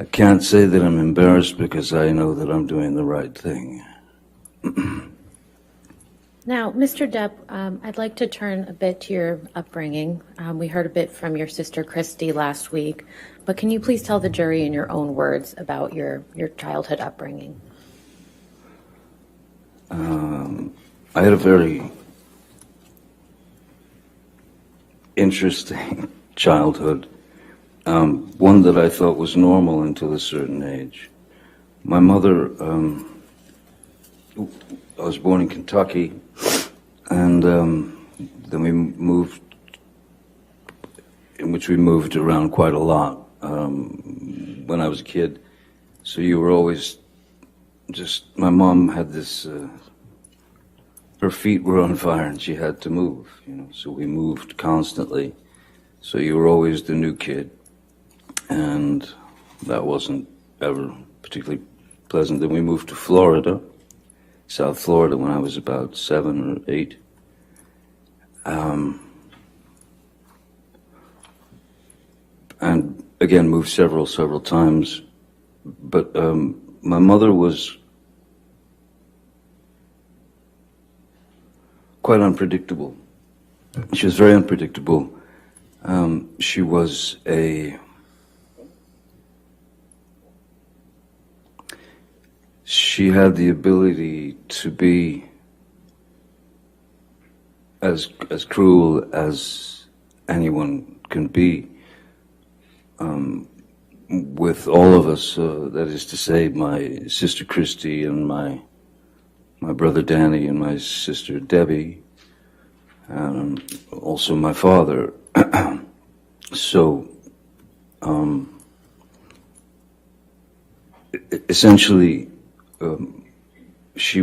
I can't say that I'm embarrassed because I know that I'm doing the right thing. Now, Mr. Depp, I'd like to turn a bit to your upbringing. We heard a bit from your sister Christy last week, but can you please tell the jury in your own words about your childhood upbringing? I had a very interesting childhood, one that I thought was normal until a certain age. My mother, I was born in Kentucky, and then we moved, in which we moved around quite a lot when I was a kid. So you were always just, my mom had this, her feet were on fire and she had to move, so we moved constantly. So you were always the new kid, and that wasn't ever particularly pleasant. Then we moved to Florida, South Florida, when I was about 7 or 8. And again, moved several times. But my mother was quite unpredictable. She was very unpredictable. She had the ability to be as cruel as anyone can be with all of us. That is to say, my sister Christy and my brother Danny and my sister Debbie, and also my father. So, essentially, she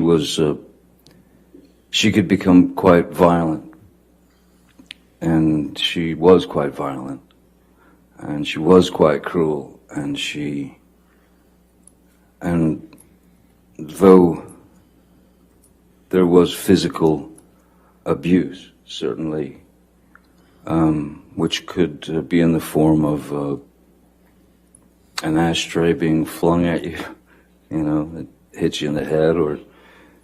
could become quite violent, and she was quite violent, and she was quite cruel, and though there was physical abuse, certainly, which could be in the form of an ashtray being flung at you, it hits you in the head, or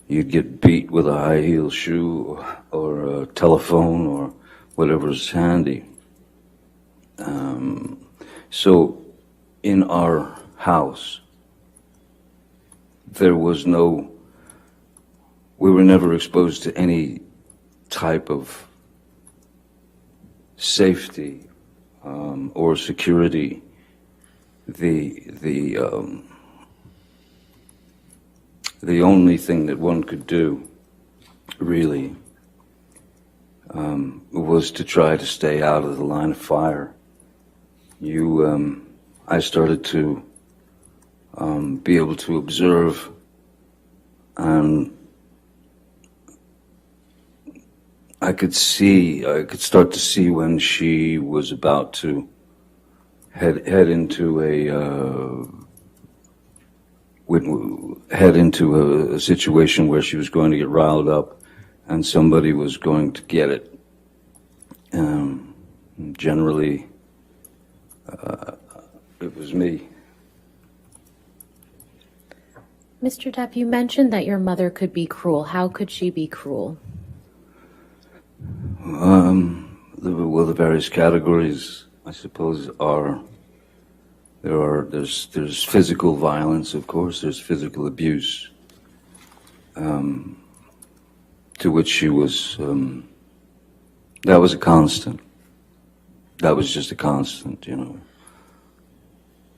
you'd get beat with a high-heel shoe or a telephone or whatever's handy. So in our house, we were never exposed to any type of safety or security. The only thing that one could do, really, was to try to stay out of the line of fire. I started to be able to observe, and I could start to see when she was about to head into a situation where she was going to get riled up and somebody was going to get it. Generally, it was me. Mr. Depp, you mentioned that your mother could be cruel. How could she be cruel? The various categories, I suppose, there's physical violence, of course, there's physical abuse, to which she was, that was a constant. That was just a constant,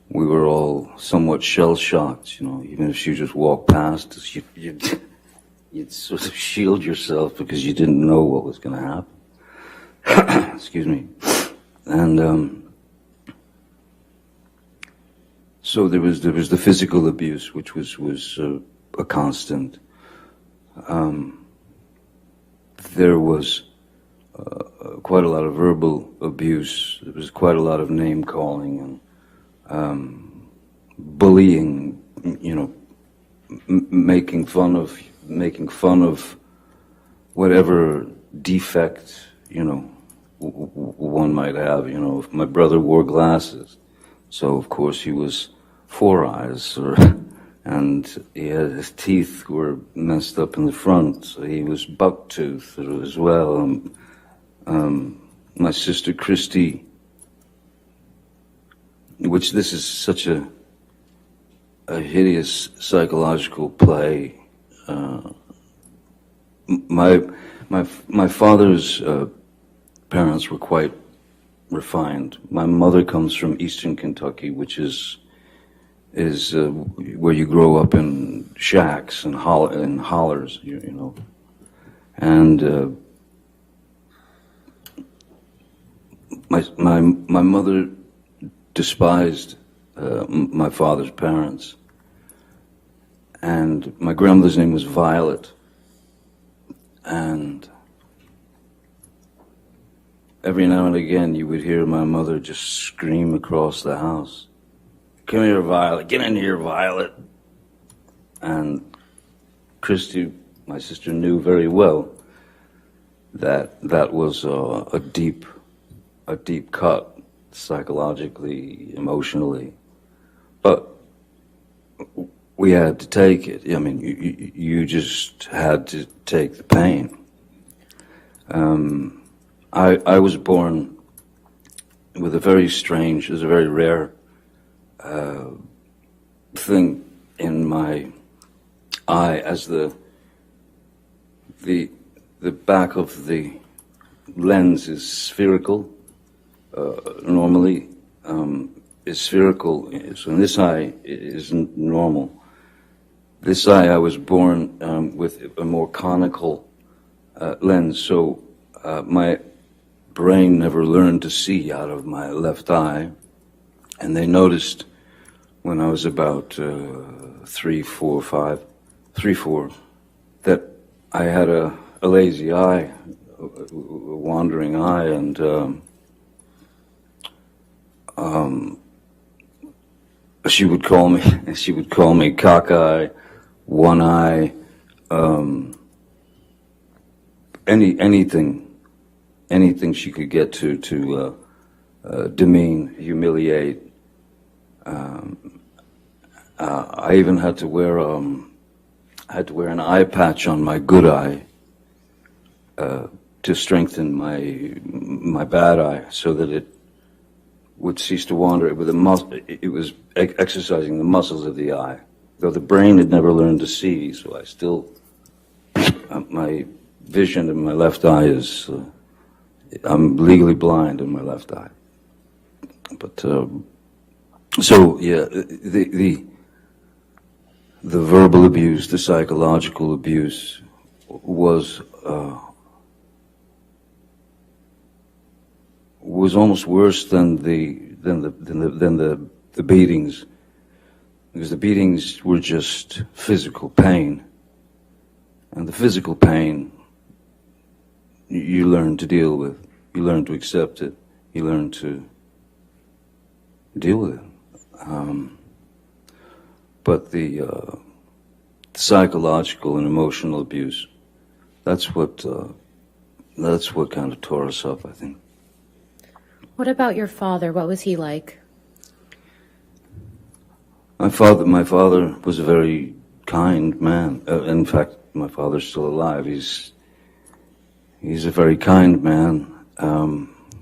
We were all somewhat shell-shocked, even if she just walked past us, you'd sort of shield yourself because you didn't know what was going to happen. Excuse me. And so there was the physical abuse, which was a constant. There was quite a lot of verbal abuse. There was quite a lot of name calling and bullying. Making fun of whatever defect one might have. If my brother wore glasses, so of course he was four eyes, and his teeth were messed up in the front, so he was buck-toothed as well. My sister Christy, which this is such a hideous psychological play. My father's parents were quite refined. My mother comes from Eastern Kentucky, which is where you grow up in shacks and hollers, you know. And my mother despised my father's parents, and my grandmother's name was Violet, and every now and again you would hear my mother just scream across the house, "Come here, Violet, get in here, Violet." And Christy, my sister, knew very well that that was a deep cut, psychologically, emotionally. But we had to take it. I mean, you just had to take the pain. I was born with a very strange, there's a very rare thing in my eye, as the back of the lens is spherical. Normally is spherical, so in this eye it isn't normal. This eye, I was born with a more conical lens, so my brain never learned to see out of my left eye, and they noticed when I was about 3, 4, that I had a lazy eye, a wandering eye, and she would call me cockeye, one eye, anything she could get to demean, humiliate. I even had to wear an eye patch on my good eye to strengthen my bad eye, so that it would cease to wander. It was exercising the muscles of the eye, though the brain had never learned to see. So I still, my vision in my left eye is, I'm legally blind in my left eye. But so yeah, the verbal abuse, the psychological abuse was almost worse than the beatings, because the beatings were just physical pain, and the physical pain you learn to deal with, you learn to accept it, you learn to deal with it. But the psychological and emotional abuse, that's what kind of tore us up, I think. What about your father? What was he like? My father was a very kind man. In fact, my father's still alive. He's a very kind man.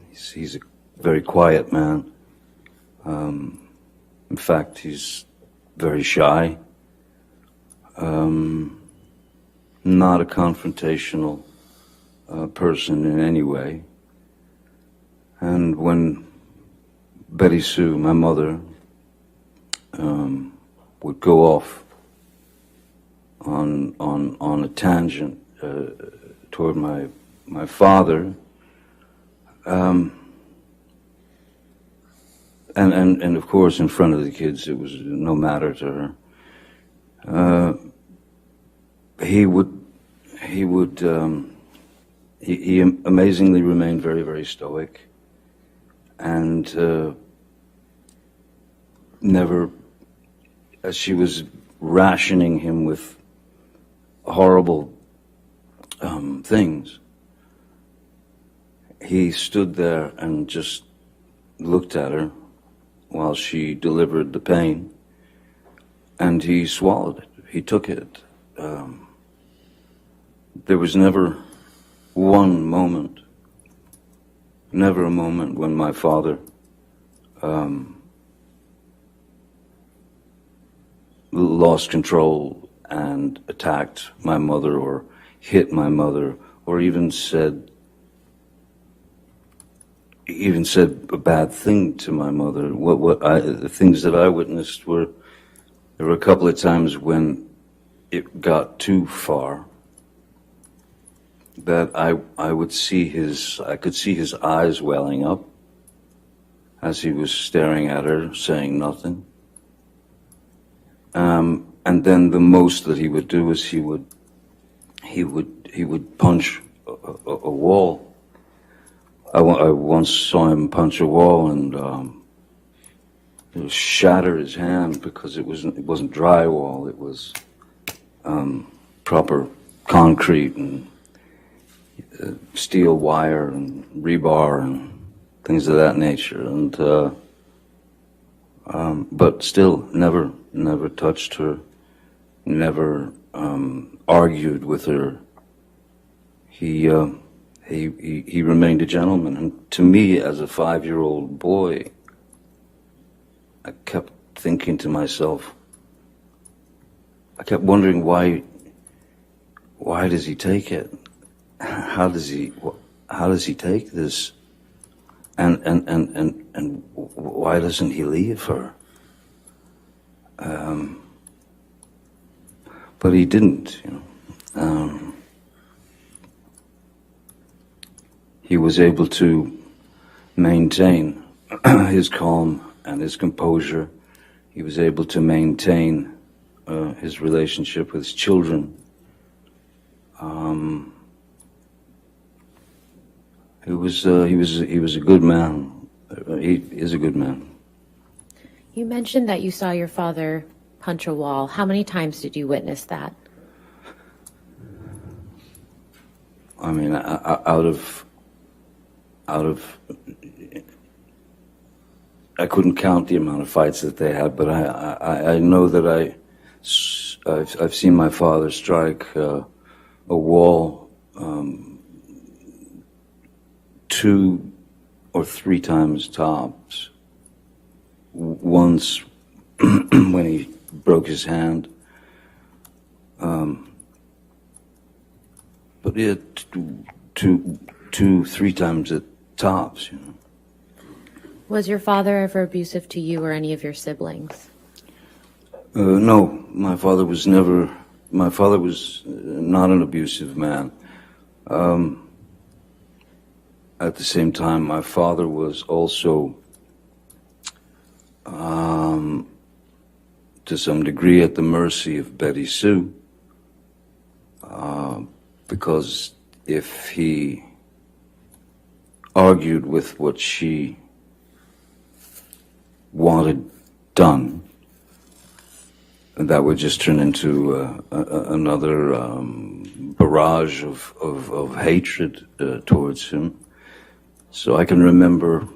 He's a very quiet man. In fact, he's very shy. Not a confrontational person in any way. And when Betty Sue, my mother, would go off on a tangent toward my father, and of course in front of the kids it was no matter to her. He amazingly remained very, very stoic, and never, as she was rationing him with horrible things, he stood there and just looked at her while she delivered the pain, and he swallowed it. He took it. There was never one moment, never a moment when my father lost control and attacked my mother or hit my mother or even said a bad thing to my mother. The things that I witnessed were, there were a couple of times when it got too far, that I could see his eyes welling up as he was staring at her, saying nothing. And then the most that he would do is he would punch a wall. I once saw him punch a wall and shatter his hand because it wasn't drywall. It was proper concrete and steel wire and rebar and things of that nature. And but still, never touched her, never argued with her. He remained a gentleman, and to me, as a 5-year-old boy, I kept thinking to myself, I kept wondering why does he take it? How does he take this? And why doesn't he leave her? But he didn't, he was able to maintain his calm and his composure. He was able to maintain his relationship with his children. He was a good man. He is a good man. You mentioned that you saw your father punch a wall. How many times did you witness that? I mean, out of, I couldn't count the amount of fights that they had, but I know that I've seen my father strike a wall 2 or 3 times tops. Once when he broke his hand, but yeah, 2-3 times at tops. Was your father ever abusive to you or any of your siblings? No, my father was never. My father was not an abusive man. At the same time, my father was also, to some degree, at the mercy of Betty Sue, because if he argued with what she wanted done, that would just turn into another barrage of hatred towards him. So I can remember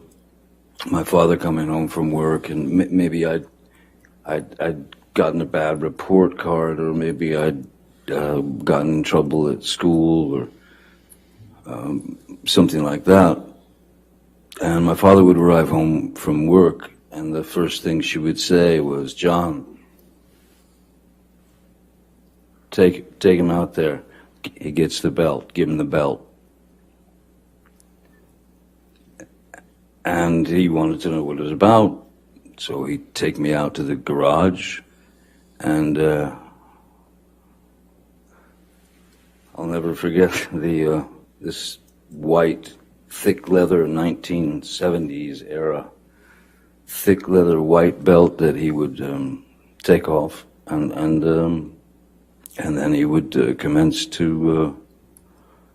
my father coming home from work, and maybe I'd gotten a bad report card, or maybe I'd gotten in trouble at school, or something like that. And my father would arrive home from work, and the first thing she would say was, "John, take him out there. He gets the belt. Give him the belt." And he wanted to know what it was about, so he'd take me out to the garage, and I'll never forget this white, thick leather 1970s era, thick leather white belt that he would take off, and then he would commence to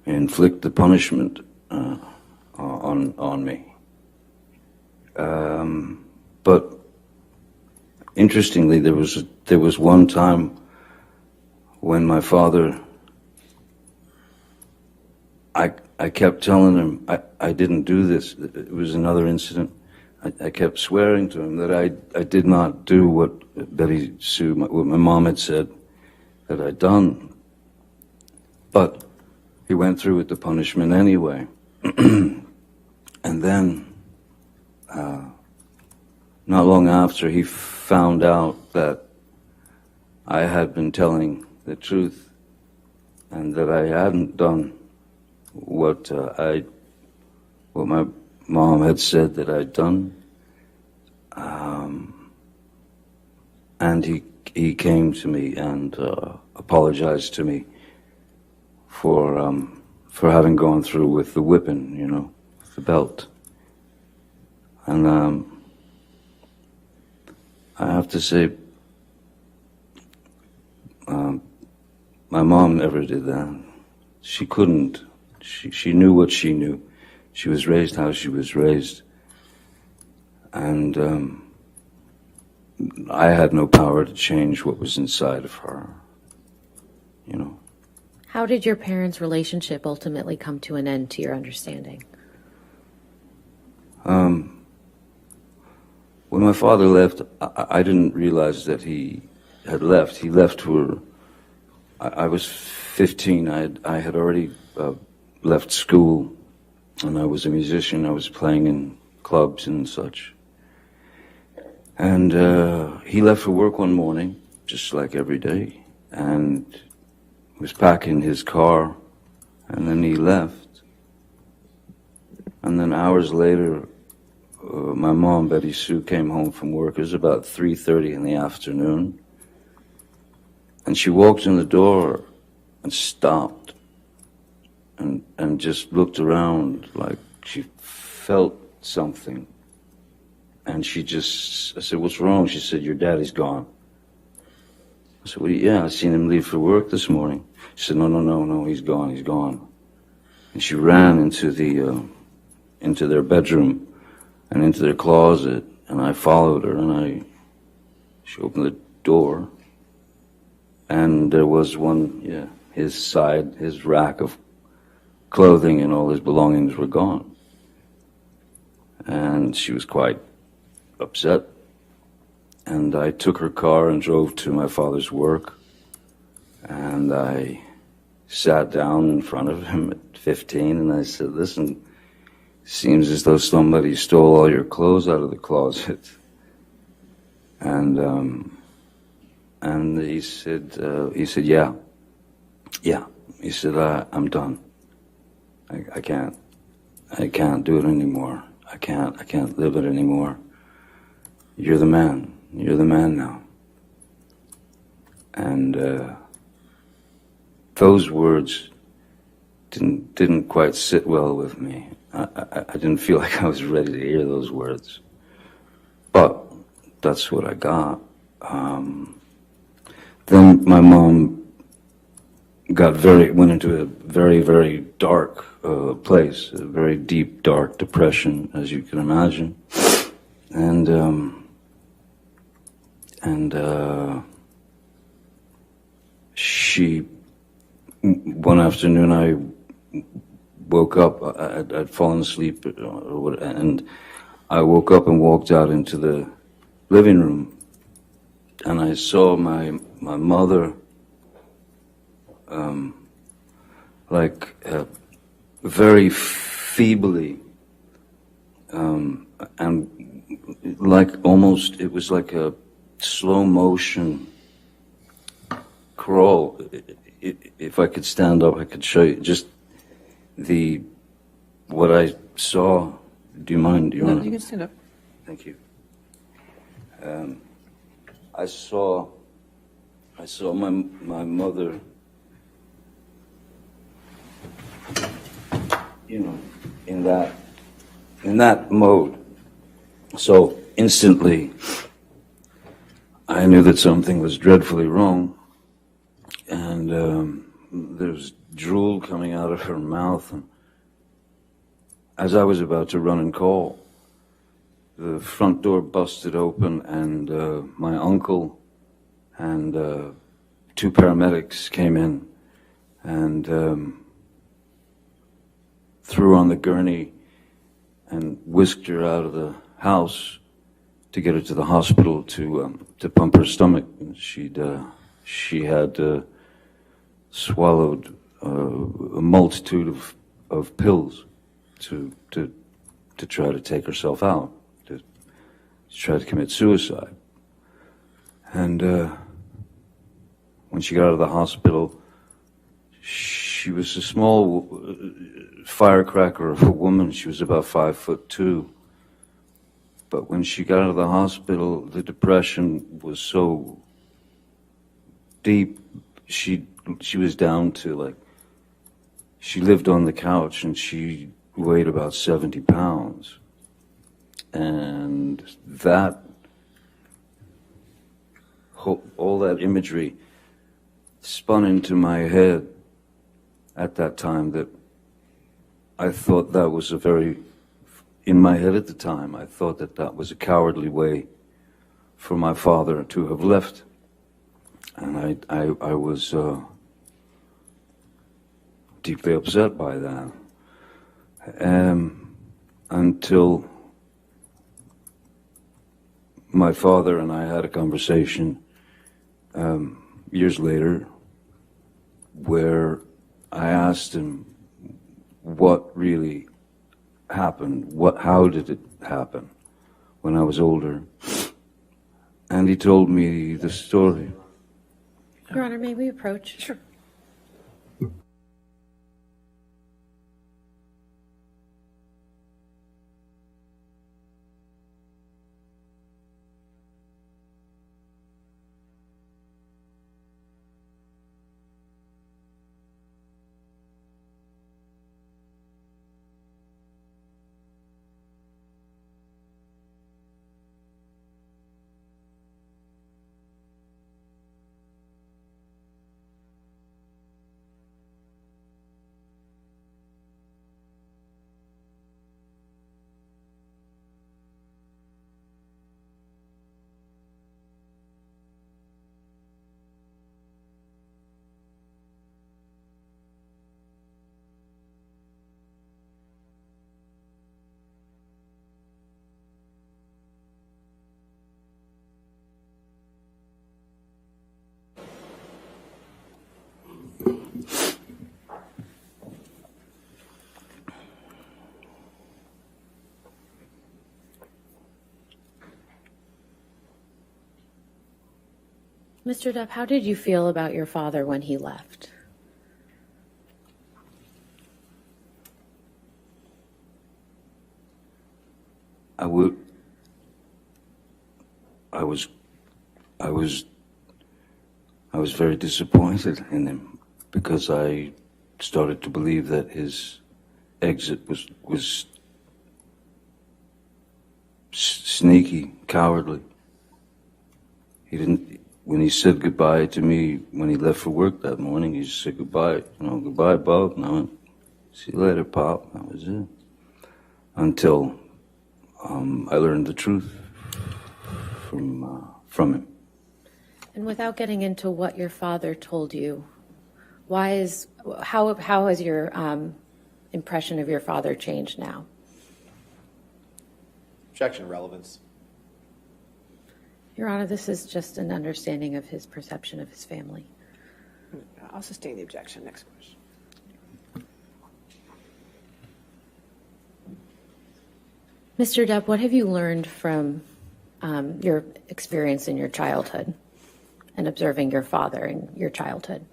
inflict the punishment on me. But interestingly, there was one time when my father, I kept telling him I didn't do this. It was another incident. I kept swearing to him that I did not do what Betty Sue, what my mom had said that I'd done. But he went through with the punishment anyway. And then, not long after, he found out that I had been telling the truth and that I hadn't done what my mom had said that I'd done. And he came to me and apologized to me for having gone through with the whipping, you know, with the belt. And I have to say, my mom never did that. She couldn't. She knew what she knew. She was raised how she was raised. And I had no power to change what was inside of her, you know. How did your parents' relationship ultimately come to an end, to your understanding? When my father left, I didn't realize that he had left. He left for, I was 15. I had already left school, and I was a musician. I was playing in clubs and such. And he left for work one morning, just like every day, and was packing his car, and then he left. And then hours later, my mom, Betty Sue, came home from work. It was about 3:30 in the afternoon. And she walked in the door and stopped and just looked around like she felt something. And I said, "What's wrong?" She said, "Your daddy's gone." I said, "Yeah, I seen him leave for work this morning." She said, No, he's gone. And she ran into their bedroom and into their closet, and I followed her, and she opened the door, and there was his rack of clothing and all his belongings were gone. And she was quite upset. And I took her car and drove to my father's work, and I sat down in front of him at 15, and I said, "Listen, seems as though somebody stole all your clothes out of the closet." And he said, "Yeah." He said, "I'm done. I can't do it anymore. I can't live it anymore. You're the man. You're the man now." And those words didn't quite sit well with me. I didn't feel like I was ready to hear those words. But that's what I got. Then my mom went into a very, very dark place, a very deep, dark depression, as you can imagine. And one afternoon I woke up, I'd fallen asleep, and I woke up and walked out into the living room, and I saw my mother, very feebly, and like almost, it was like a slow motion crawl. If I could stand up, I could show you just what I saw. Do you mind? No, you can stand up. Thank you. I saw my mother, in that mode. So instantly, I knew that something was dreadfully wrong, and there was drool coming out of her mouth. And as I was about to run and call, the front door busted open, and my uncle and 2 paramedics came in and threw on the gurney and whisked her out of the house to get her to the hospital to pump her stomach. She had swallowed a multitude of pills to try to take herself out, to try to commit suicide. And when she got out of the hospital, she was a small firecracker of a woman. She was about 5'2". But when she got out of the hospital, the depression was so deep. She was down to, like, she lived on the couch and she weighed about 70 pounds. And that, all that imagery spun into my head at that time, that I thought that was in my head at the time, I thought that was a cowardly way for my father to have left. And I was deeply upset by that. Until my father and I had a conversation years later, where I asked him what really happened, how did it happen when I was older, and he told me the story. Your Honor, may we approach? Sure. Mr. Depp, how did you feel about your father when he left? I was very disappointed in him, because I started to believe that his exit was sneaky, cowardly. He didn't. When he said goodbye to me, when he left for work that morning, he just said goodbye. Goodbye, Bob. And I went, see you later, Pop. That was it. Until I learned the truth from him. And without getting into what your father told you, how has your impression of your father changed now? Objection, relevance. Your Honor, this is just an understanding of his perception of his family. I'll sustain the objection. Next question. Mr. Depp, what have you learned from your experience in your childhood and observing your father in your childhood?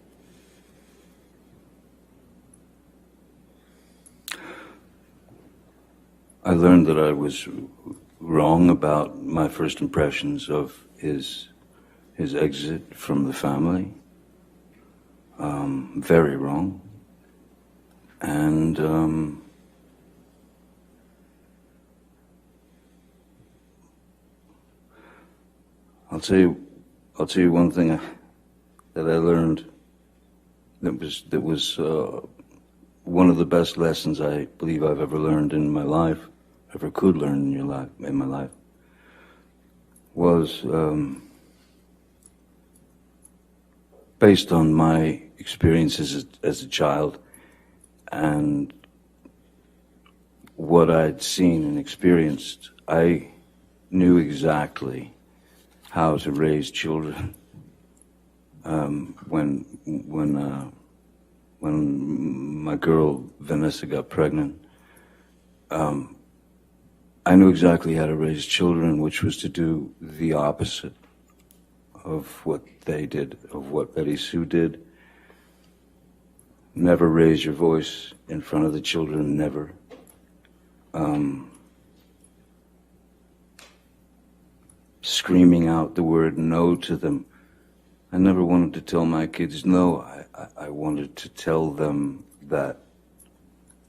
I learned that I was wrong about my first impressions of his exit from the family. Very wrong. And I'll tell you one thing that I learned that was one of the best lessons I believe I've ever learned in my life, ever could learn in my life, was based on my experiences as a child and what I'd seen and experienced. I knew exactly how to raise children. When my girl Vanessa got pregnant, I knew exactly how to raise children, which was to do the opposite of what they did, of what Betty Sue did. Never raise your voice in front of the children, never. Screaming out the word no to them. I never wanted to tell my kids no. I wanted to tell them that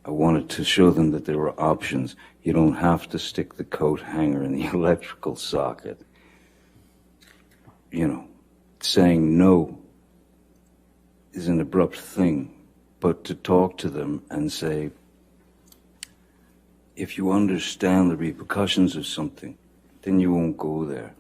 I wanted to show them that there were options. You don't have to stick the coat hanger in the electrical socket. You know, saying no is an abrupt thing, but to talk to them and say, if you understand the repercussions of something, then you won't go there.